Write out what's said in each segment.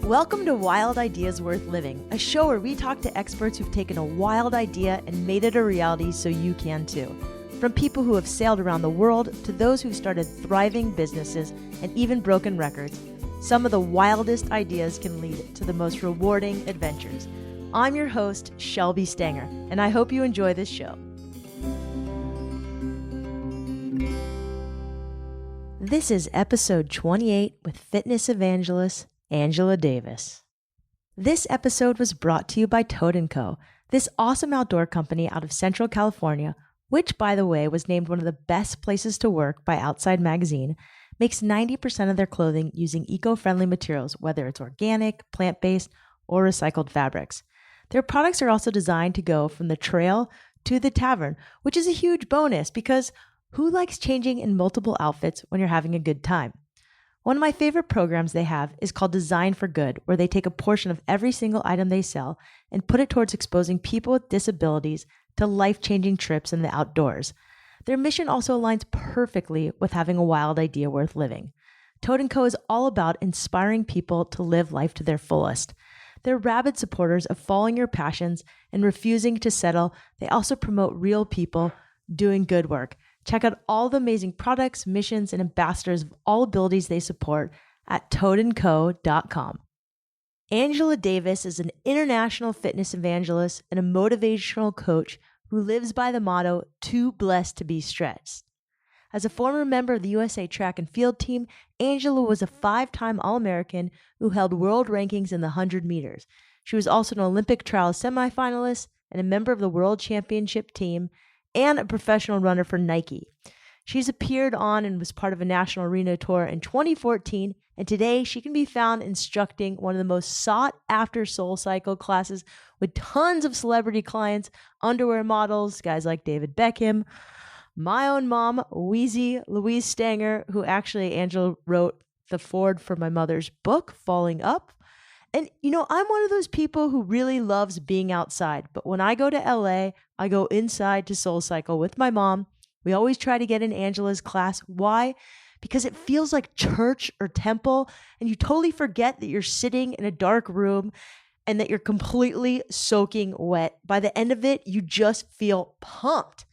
Welcome to Wild Ideas Worth Living, a show where we talk to experts who've taken a wild idea and made it a reality so you can too. From people who have sailed around the world to those who've started thriving businesses and even broken records, some of the wildest ideas can lead to the most rewarding adventures. I'm your host, Shelby Stanger, and I hope you enjoy this show. This is episode 28 with fitness evangelist Angela Davis. This episode was brought to you by Toad & Co., this awesome outdoor company out of Central California, which, by the way, was named one of the best places to work by Outside Magazine, makes 90% of their clothing using eco-friendly materials, whether it's organic, plant-based, or recycled fabrics. Their products are also designed to go from the trail to the tavern, which is a huge bonus because who likes changing in multiple outfits when you're having a good time? One of my favorite programs they have is called Design for Good, where they take a portion of every single item they sell and put it towards exposing people with disabilities to life-changing trips in the outdoors. Their mission also aligns perfectly with having a wild idea worth living. Toad & Co. is all about inspiring people to live life to their fullest. They're rabid supporters of following your passions and refusing to settle. They also promote real people doing good work. Check out all the amazing products, missions, and ambassadors of all abilities they support at toadandco.com. Angela Davis is an international fitness evangelist and a motivational coach who lives by the motto, too blessed to be stressed. As a former member of the USA track and field team, Angela was a 5-time All-American who held world rankings in the 100 meters. She was also an Olympic trial semifinalist and a member of the world championship team and a professional runner for Nike. She's appeared on and was part of a national arena tour in 2014, and today she can be found instructing one of the most sought-after SoulCycle classes with tons of celebrity clients, underwear models, guys like David Beckham, my own mom, Wheezy Louise Stanger, who actually Angela wrote the foreword for my mother's book, Falling Up. And, I'm one of those people who really loves being outside. But when I go to LA, I go inside to SoulCycle with my mom. We always try to get in Angela's class. Why? Because it feels like church or temple, and you totally forget that you're sitting in a dark room and that you're completely soaking wet. By the end of it, you just feel pumped.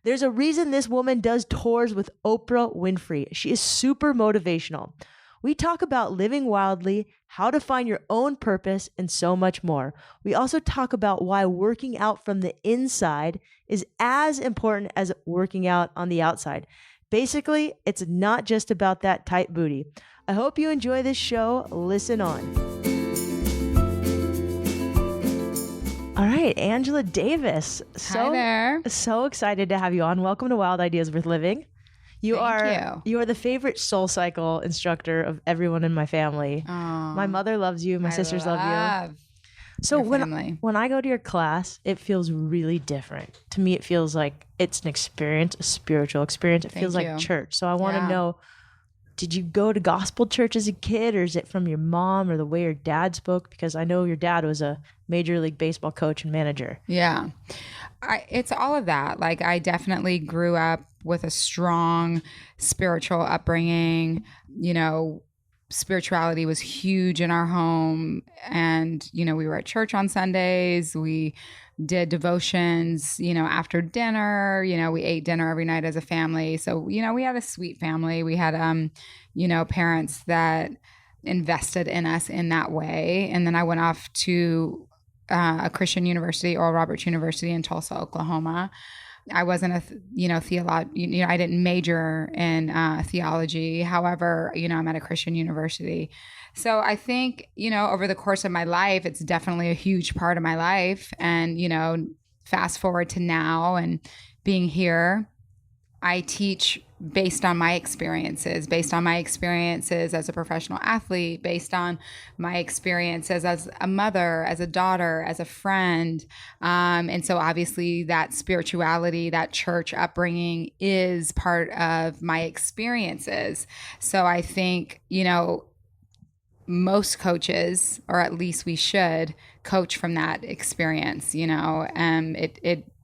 There's a reason this woman does tours with Oprah Winfrey. She is super motivational. We talk about living wildly, how to find your own purpose, and so much more. We also talk about why working out from the inside is as important as working out on the outside. Basically, it's not just about that tight booty. I hope you enjoy this show. Listen on. All right, Angela Davis. Hi there. So excited to have you on. Welcome to Wild Ideas Worth Living. You are the favorite SoulCycle instructor of everyone in my family. Oh, my mother loves you. My sisters love you. So when I go to your class, it feels really different. To me, it feels like it's an experience, a spiritual experience. It feels like church. So I want to know, did you go to gospel church as a kid, or is it from your mom or the way your dad spoke? Because I know your dad was a Major League Baseball coach and manager. Yeah. It's all of that. Like, I definitely grew up with a strong spiritual upbringing. Spirituality was huge in our home. And, we were at church on Sundays. We did devotions, after dinner. We ate dinner every night as a family. So, we had a sweet family. We had, parents that invested in us in that way. And then I went off to a Christian university, Oral Roberts University in Tulsa, Oklahoma. I wasn't I didn't major in theology. However, I'm at a Christian university. So I think, over the course of my life, it's definitely a huge part of my life. And, fast forward to now and being here, I teach based on my experiences as a professional athlete, based on my experiences as a mother, as a daughter, as a friend. And so obviously that spirituality, that church upbringing is part of my experiences. So I think, most coaches, or at least we should, coach from that experience,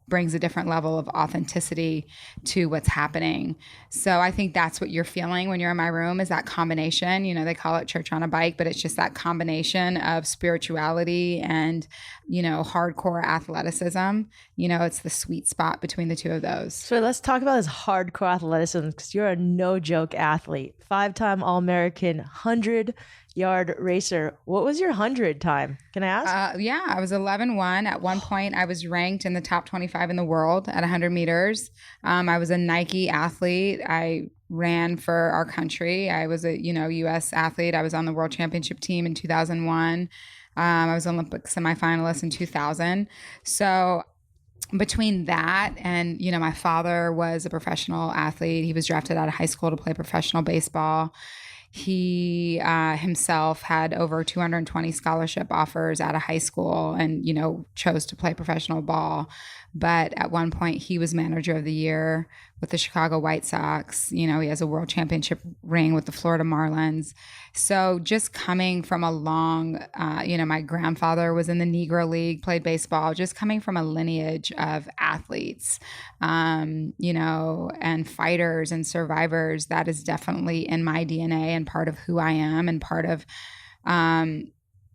brings a different level of authenticity to what's happening. So I think that's what you're feeling when you're in my room, is that combination. They call it church on a bike, but it's just that combination of spirituality and, hardcore athleticism. It's the sweet spot between the two of those. So let's talk about this hardcore athleticism, because you're a no joke athlete, 5-time All-American, 100-yard racer. What was your 100 time? Can I ask? Yeah, I was 11-1. At one point, I was ranked in the top 25 in the world at 100 meters. I was a Nike athlete. I ran for our country. I was a, U.S. athlete. I was on the world championship team in 2001. I was Olympic semifinalist in 2000. So between that and, my father was a professional athlete. He was drafted out of high school to play professional baseball. He himself had over 220 scholarship offers out of high school and, chose to play professional ball. But at one point, he was manager of the year with the Chicago White Sox. He has a world championship ring with the Florida Marlins. So just coming from a long, my grandfather was in the Negro League, played baseball, just coming from a lineage of athletes, and fighters and survivors. That is definitely in my DNA and part of who I am and part of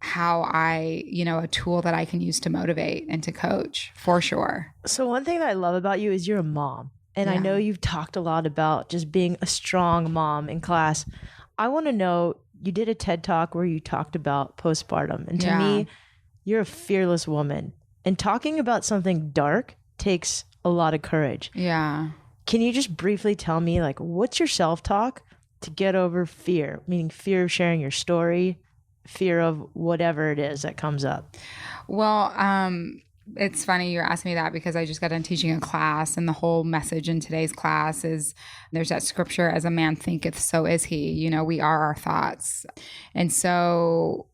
how I, a tool that I can use to motivate and to coach, for sure. So one thing that I love about you is you're a mom. And I know you've talked a lot about just being a strong mom in class. I want to know, you did a TED Talk where you talked about postpartum. And to me, you're a fearless woman. And talking about something dark takes a lot of courage. Yeah. Can you just briefly tell me, what's your self-talk to get over fear? Meaning fear of sharing your story, fear of whatever it is that comes up. Well, it's funny you're asking me that, because I just got done teaching a class, and the whole message in today's class is there's that scripture, as a man thinketh, so is he. We are our thoughts. And so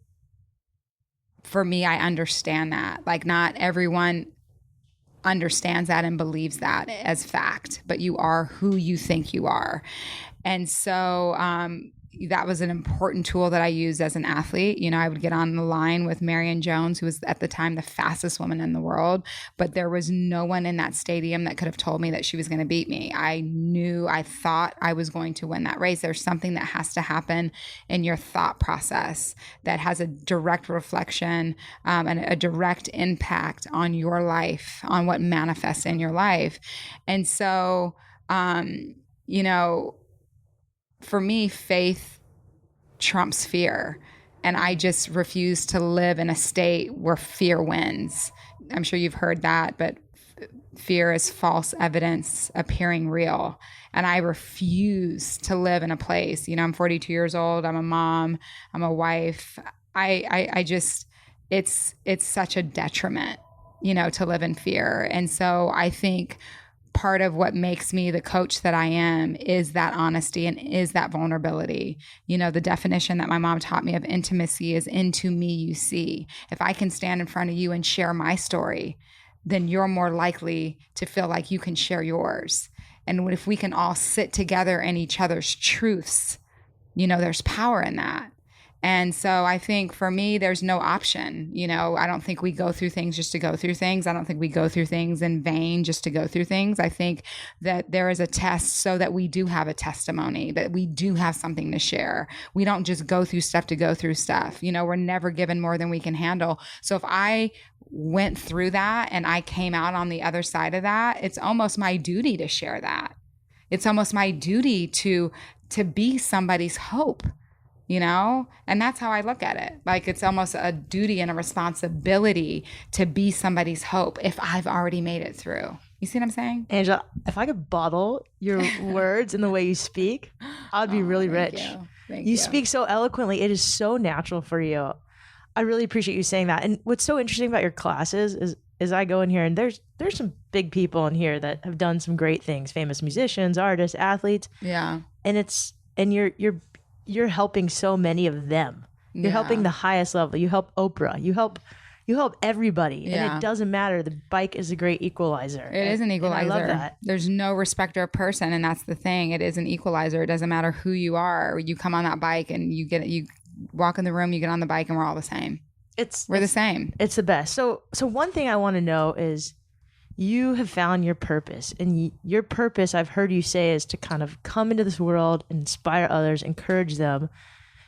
for me, I understand that. Not everyone understands that and believes that as fact, but you are who you think you are. And so that was an important tool that I used as an athlete. I would get on the line with Marion Jones, who was at the time the fastest woman in the world, but there was no one in that stadium that could have told me that she was going to beat me. I thought I was going to win that race. There's something that has to happen in your thought process that has a direct reflection and a direct impact on your life, on what manifests in your life. And so, for me, faith trumps fear. And I just refuse to live in a state where fear wins. I'm sure you've heard that, but fear is false evidence appearing real. And I refuse to live in a place, I'm 42 years old. I'm a mom. I'm a wife. I just, it's such a detriment, to live in fear. And so I think part of what makes me the coach that I am is that honesty and is that vulnerability. The definition that my mom taught me of intimacy is into me you see. If I can stand in front of you and share my story, then you're more likely to feel like you can share yours. And if we can all sit together in each other's truths, there's power in that. And so I think for me, there's no option. I don't think we go through things just to go through things. I don't think we go through things in vain just to go through things. I think that there is a test so that we do have a testimony, that we do have something to share. We don't just go through stuff to go through stuff. We're never given more than we can handle. So if I went through that and I came out on the other side of that, it's almost my duty to share that. It's almost my duty to be somebody's hope. And that's how I look at it. It's almost a duty and a responsibility to be somebody's hope if I've already made it through. You see what I'm saying? Angela, if I could bottle your words and the way you speak, I would be really rich. Thank you speak so eloquently. It is so natural for you. I really appreciate you saying that. And what's so interesting about your classes is I go in here and there's some big people in here that have done some great things, famous musicians, artists, athletes. Yeah. And you're helping so many of them. You're helping the highest level. You help Oprah. You help everybody. Yeah. And it doesn't matter. The bike is a great equalizer. It is an equalizer. I love that. There's no respecter of person. And that's the thing. It is an equalizer. It doesn't matter who you are. You come on that bike and you walk in the room, you get on the bike, and we're all the same. We're the same. It's the best. So one thing I want to know is, you have found your purpose, and your purpose, I've heard you say, is to kind of come into this world, inspire others, encourage them.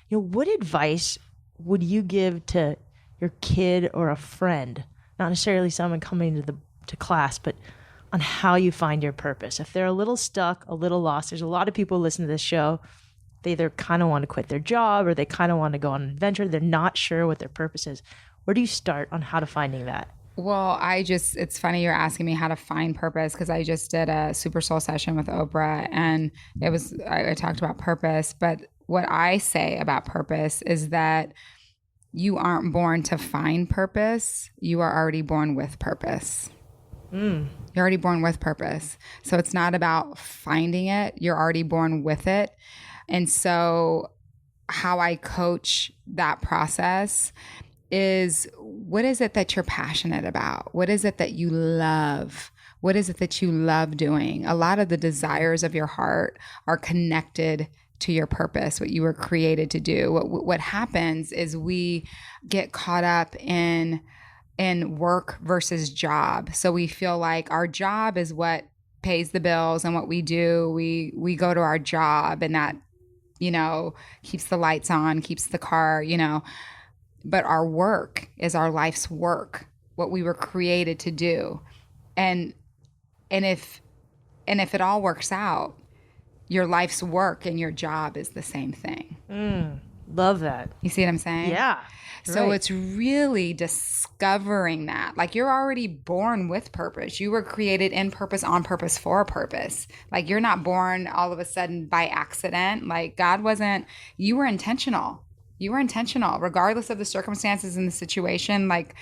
What advice would you give to your kid or a friend, not necessarily someone coming to class, but on how you find your purpose? If they're a little stuck, a little lost, there's a lot of people listening to this show. They either kind of want to quit their job or they kind of want to go on an adventure. They're not sure what their purpose is. Where do you start on how to finding that? Well, it's funny you're asking me how to find purpose, because I just did a Super Soul session with Oprah, and I talked about purpose. But what I say about purpose is that you aren't born to find purpose. You are already born with purpose. You're already born with purpose. So it's not about finding it. You're already born with it. And so how I coach that process is, what is it that you're passionate about? What is it that you love? What is it that you love doing? A lot of the desires of your heart are connected to your purpose, what you were created to do. What happens is we get caught up in work versus job. So we feel like our job is what pays the bills, and what we do, we go to our job, and that, keeps the lights on, keeps the car, but our work is our life's work, what we were created to do. And if it all works out, your life's work and your job is the same thing. Love that. You see what I'm saying? Yeah. So right. It's really discovering that. Like, you're already born with purpose. You were created in purpose, on purpose, for a purpose. Like, you're not born all of a sudden by accident. Like, you were intentional. You were intentional, regardless of the circumstances and the situation, like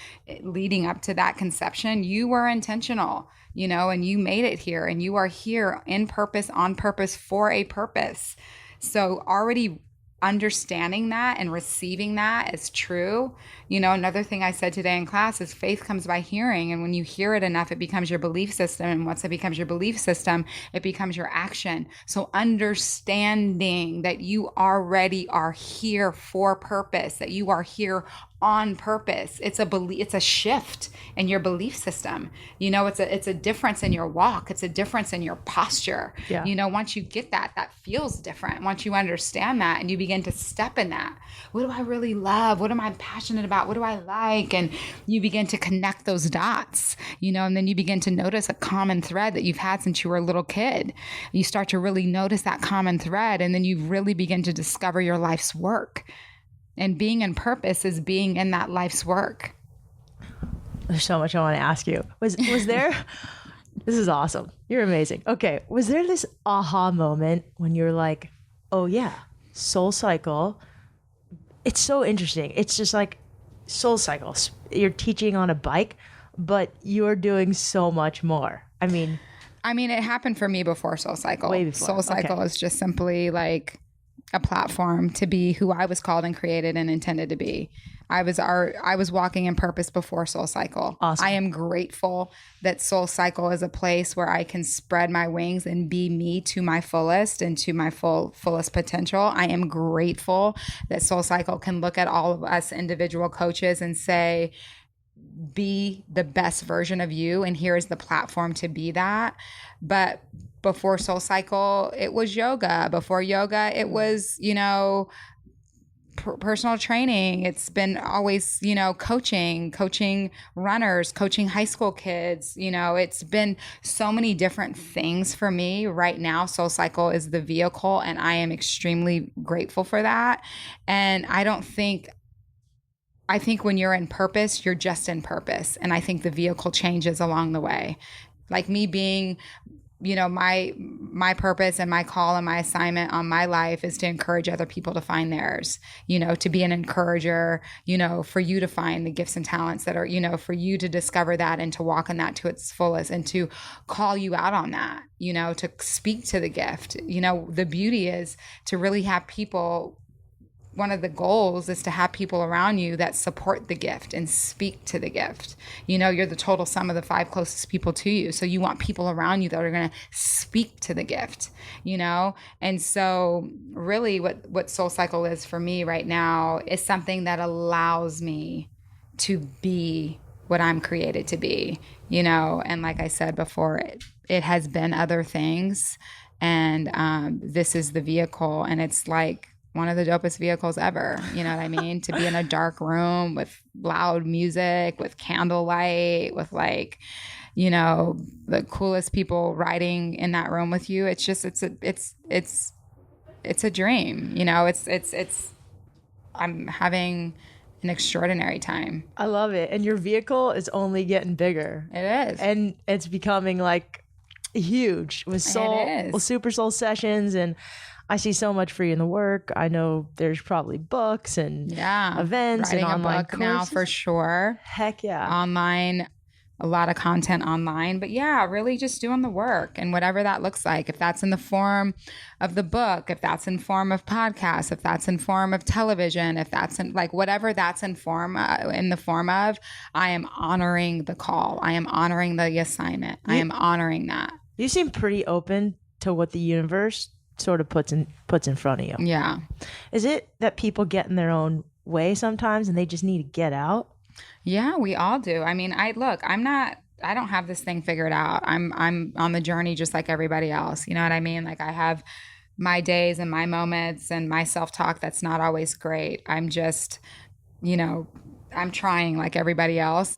leading up to that conception. You were intentional, and you made it here, and you are here in purpose, on purpose, for a purpose. So already understanding that and receiving that as true. Another thing I said today in class is faith comes by hearing. And when you hear it enough, it becomes your belief system. And once it becomes your belief system, it becomes your action. So understanding that you already are here for purpose, that you are here on purpose. It's a shift in your belief system. It's a difference in your walk. It's a difference in your posture. Yeah. Once you get that feels different. Once you understand that and you begin to step in that. What do I really love? What am I passionate about? What do I like? And you begin to connect those dots, and then you begin to notice a common thread that you've had since you were a little kid. You start to really notice that common thread, and then you really begin to discover your life's work. And being in purpose is being in that life's work. There's so much I want to ask you. Was there, this is awesome. You're amazing. Okay. Was there this aha moment when you're like, oh yeah, SoulCycle, it's so interesting. It's just like SoulCycle. You're teaching on a bike, but you're doing so much more. I mean, it happened for me before SoulCycle. Way before. SoulCycle is just simply like a platform to be who I was called and created and intended to be. I was walking in purpose before SoulCycle. Awesome. I am grateful that SoulCycle is a place where I can spread my wings and be me to my fullest and to my fullest potential. I am grateful that SoulCycle can look at all of us individual coaches and say, be the best version of you, and here is the platform to be that. But before SoulCycle, it was yoga. Before yoga, it was, personal training. It's been always, coaching runners, coaching high school kids. It's been so many different things for me. Right now, SoulCycle is the vehicle, and I am extremely grateful for that. And I think when you're in purpose, you're just in purpose. And I think the vehicle changes along the way. Like me being, my purpose and my call and my assignment on my life is to encourage other people to find theirs, to be an encourager, for you to find the gifts and talents that are, for you to discover that and to walk in that to its fullest, and to call you out on that, to speak to the gift. The beauty is to really have people. One of the goals is to have people around you that support the gift and speak to the gift. You're the total sum of the 5 closest people to you. So you want people around you that are going to speak to the gift, And so really what SoulCycle is for me right now is something that allows me to be what I'm created to be, you know? And like I said before, it has been other things. And this is the vehicle. And it's like one of the dopest vehicles ever. You know what I mean? To be in a dark room with loud music, with candlelight, with like, you know, the coolest people riding in that room with you. It's just, it's a dream, you know, I'm having an extraordinary time. I love it. And your vehicle is only getting bigger. It is. And it's becoming like huge with Super Soul sessions. And I see so much for you in the work. I know there's probably books and events writing and online a book courses. Now for sure. Heck yeah. Online, a lot of content online, but yeah, really just doing the work and whatever that looks like. If that's in the form of the book, if that's in form of podcasts, if that's in form of television, if that's in like whatever that's in the form of, I am honoring the call. I am honoring the assignment. I am honoring that. You seem pretty open to what the universe sort of puts in front of you. Yeah. Is it that people get in their own way sometimes and they just need to get out? Yeah, we all do. I mean, I don't have this thing figured out. I'm on the journey just like everybody else. You know what I mean? Like I have my days and my moments and my self-talk that's not always great. I'm just, you know, I'm trying like everybody else.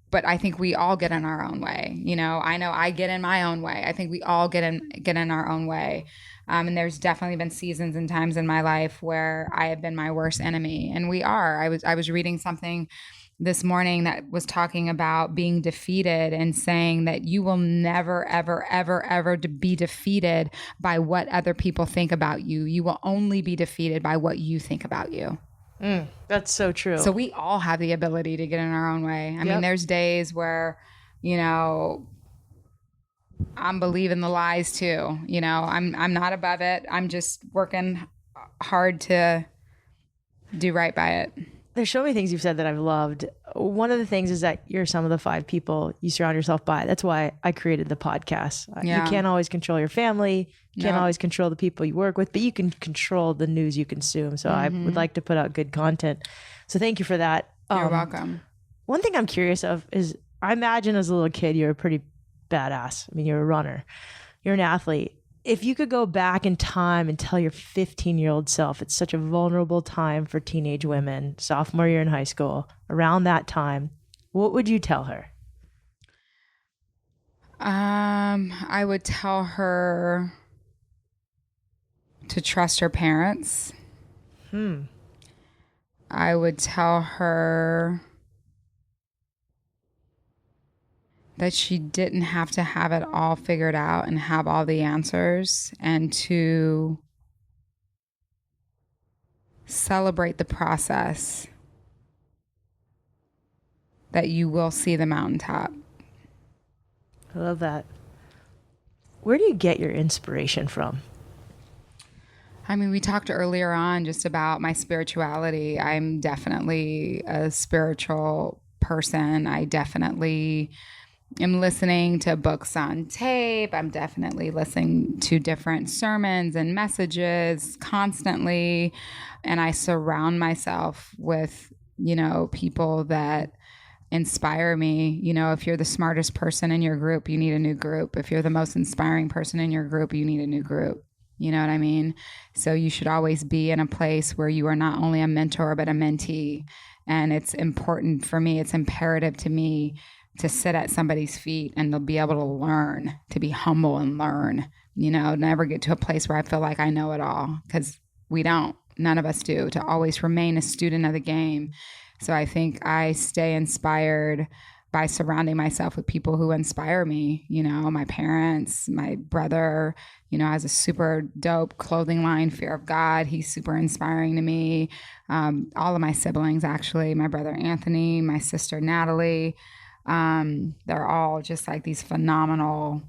But I think we all get in our own way. You know I get in my own way. I think we all get in our own way. And there's definitely been seasons and times in my life where I have been my worst enemy. And we are. I was reading something this morning that was talking about being defeated and saying that you will never, ever, ever, ever be defeated by what other people think about you. You will only be defeated by what you think about you. That's so true. So we all have the ability to get in our own way. I mean, there's days where, you know, I'm believing the lies too. You know, I'm not above it. I'm just working hard to do right by it. There's so many things you've said that I've loved. One of the things is that you're some of the 5 people you surround yourself by. That's why I created the podcast. You can't always control your family. You can't always control the people you work with, but you can control the news you consume. So I would like to put out good content. So thank you for that. You're welcome. One thing I'm curious of is I imagine as a little kid, you're a pretty badass. I mean, you're a runner. You're an athlete. If you could go back in time and tell your 15-year-old self, it's such a vulnerable time for teenage women, sophomore year in high school, around that time, what would you tell her? I would tell her to trust her parents. I would tell her that she didn't have to have it all figured out and have all the answers, and to celebrate the process, that you will see the mountaintop. I love that. Where do you get your inspiration from? I mean, we talked earlier on just about my spirituality. I'm definitely a spiritual person. I definitely am listening to books on tape. I'm definitely listening to different sermons and messages constantly. And I surround myself with, you know, people that inspire me. You know, if you're the smartest person in your group, you need a new group. If you're the most inspiring person in your group, you need a new group. You know what I mean? So you should always be in a place where you are not only a mentor, but a mentee. And it's important for me, it's imperative to me to sit at somebody's feet and they'll be able to learn, to be humble and learn, you know, never get to a place where I feel like I know it all, because we don't, none of us do, to always remain a student of the game. So I think I stay inspired by surrounding myself with people who inspire me, you know, my parents, my brother, you know, has a super dope clothing line, Fear of God. He's super inspiring to me. All of my siblings, actually, my brother Anthony, my sister Natalie, they're all just like these phenomenal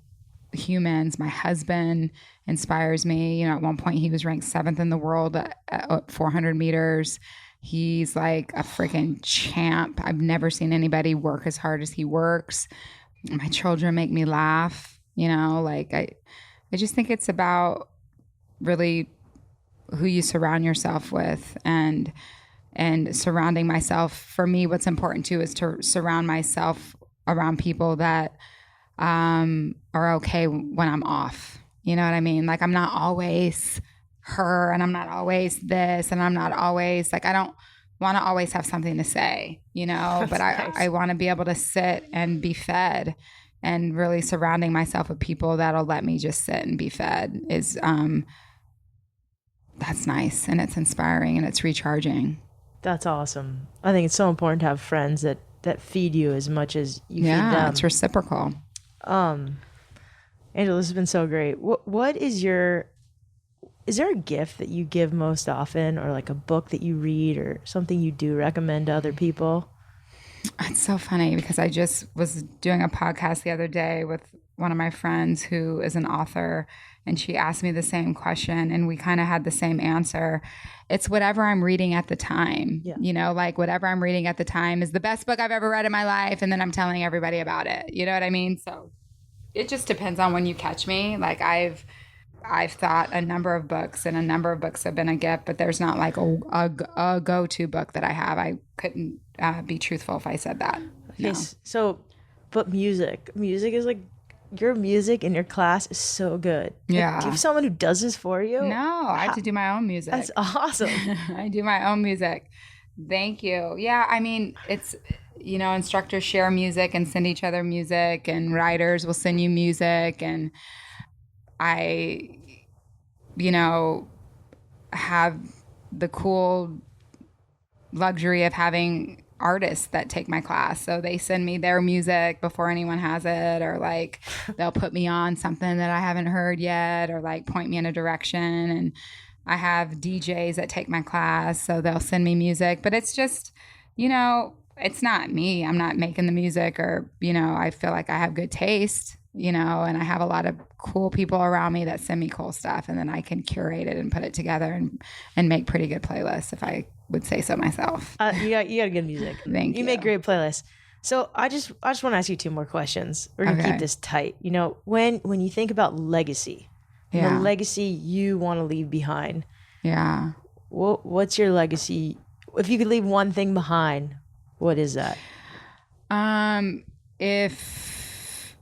humans. My husband inspires me. You know, at one point he was ranked 7th in the world at 400 meters. He's like a freaking champ. I've never seen anybody work as hard as he works. My children make me laugh, you know, like I just think it's about really who you surround yourself with. And and surrounding myself. For me, what's important too is to surround myself around people that are okay when I'm off. You know what I mean? Like, I'm not always her, and I'm not always this, and I'm not always like, I don't want to always have something to say, you know, but Nice. I want to be able to sit and be fed, and really surrounding myself with people that'll let me just sit and be fed is, that's nice, and it's inspiring, and it's recharging. That's awesome. I think it's so important to have friends that feed you as much as you feed them. Yeah, it's reciprocal. Angela, this has been so great. Is there a gift that you give most often, or like a book that you read, or something you do recommend to other people? It's so funny because I just was doing a podcast the other day with one of my friends who is an author, and she asked me the same question, and we kind of had the same answer. It's whatever I'm reading at the time. Yeah. You know, like whatever I'm reading at the time is the best book I've ever read in my life, and then I'm telling everybody about it. You know what I mean? So it just depends on when you catch me. Like, I've thought a number of books, and a number of books have been a gift, but there's not like a go-to book that I have. I couldn't be truthful if I said that. Okay, No. so, but music is like, your music in your class is so good. Like, Yeah. do you have someone who does this for you? No, I have to do my own music. That's awesome. I do my own music. Thank you. Yeah, I mean, it's, you know, instructors share music and send each other music, and writers will send you music, and I, you know, have the cool luxury of having artists that take my class. So they send me their music before anyone has it, or like they'll put me on something that I haven't heard yet, or like point me in a direction. And I have DJs that take my class, so they'll send me music. But it's just, you know, it's not me. I'm not making the music, or, you know, I feel like I have good taste, you know, and I have a lot of cool people around me that send me cool stuff, and then I can curate it and put it together and make pretty good playlists, if I would say so myself. You got good music. Thank you. You make great playlists. So I just want to ask you two more questions. We're gonna keep this tight. You know, when you think about legacy, the legacy you want to leave behind. Yeah. What's your legacy? If you could leave one thing behind, what is that? If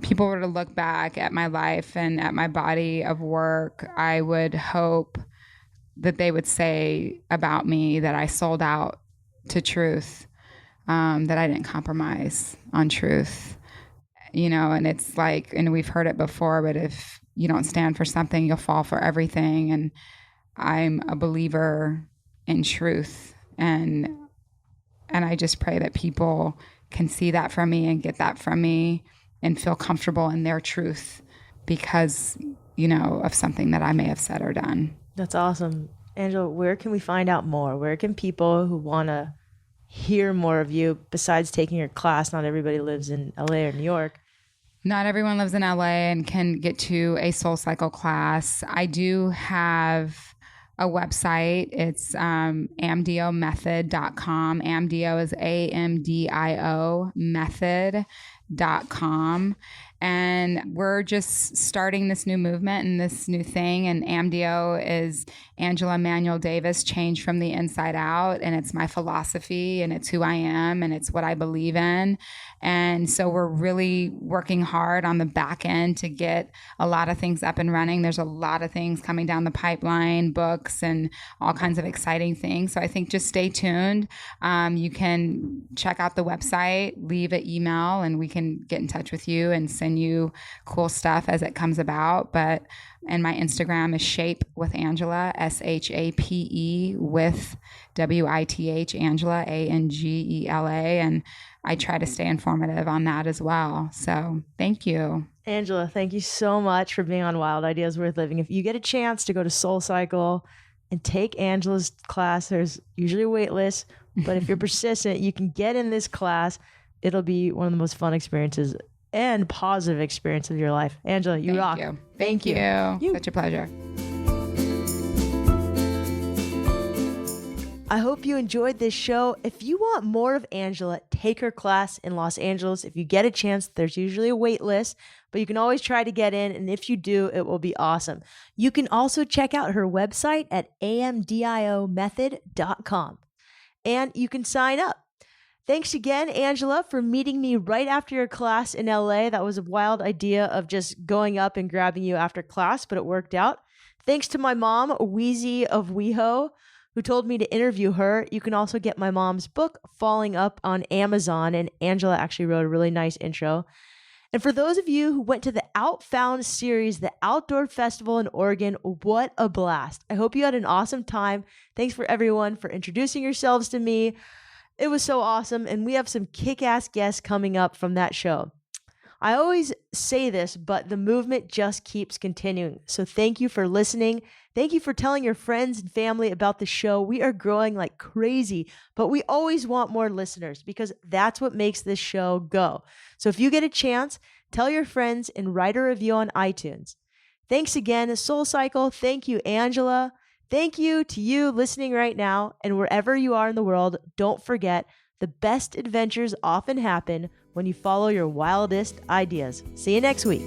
people were to look back at my life and at my body of work, I would hope that they would say about me that I sold out to truth, that I didn't compromise on truth, you know. And it's like, and we've heard it before, but if you don't stand for something, you'll fall for everything. And I'm a believer in truth, and I just pray that people can see that from me and get that from me and feel comfortable in their truth because, you know, of something that I may have said or done. That's awesome. Angela, where can we find out more? Where can people who want to hear more of you, besides taking your class? Not everybody lives in LA or New York. Not everyone lives in LA and can get to a SoulCycle class. I do have a website. It's amdiomethod.com. Amdio is AMDIO method.com. And we're just starting this new movement and this new thing. And Amdio is Angela Manuel Davis, change from the inside out. And it's my philosophy, and it's who I am, and it's what I believe in. And so we're really working hard on the back end to get a lot of things up and running. There's a lot of things coming down the pipeline, books and all kinds of exciting things. So I think just stay tuned. You can check out the website, leave an email, and we can get in touch with you and send you cool stuff as it comes about. And my Instagram is Shape with Angela, SHAPE with WITH, Angela, ANGELA. And I try to stay informative on that as well. So thank you. Angela, thank you so much for being on Wild Ideas Worth Living. If you get a chance to go to SoulCycle and take Angela's class, there's usually a wait list, but if you're persistent, you can get in this class. It'll be one of the most fun experiences and positive experience of your life. Angela, you rock. Thank you. Such a pleasure. I hope you enjoyed this show. If you want more of Angela, take her class in Los Angeles. If you get a chance, there's usually a wait list, but you can always try to get in. And if you do, it will be awesome. You can also check out her website at amdiomethod.com. and you can sign up. Thanks again, Angela, for meeting me right after your class in LA. That was a wild idea of just going up and grabbing you after class, but it worked out. Thanks to my mom, Wheezy of WeHo, who told me to interview her. You can also get my mom's book, Falling Up, on Amazon, and Angela actually wrote a really nice intro. And for those of you who went to the Outfound series, the outdoor festival in Oregon, what a blast. I hope you had an awesome time. Thanks for everyone for introducing yourselves to me. It was so awesome, and we have some kick-ass guests coming up from that show. I always say this, but the movement just keeps continuing. So thank you for listening. Thank you for telling your friends and family about the show. We are growing like crazy, but we always want more listeners because that's what makes this show go. So if you get a chance, tell your friends and write a review on iTunes. Thanks again, SoulCycle. Thank you, Angela. Thank you to you listening right now, and wherever you are in the world, don't forget, the best adventures often happen when you follow your wildest ideas. See you next week.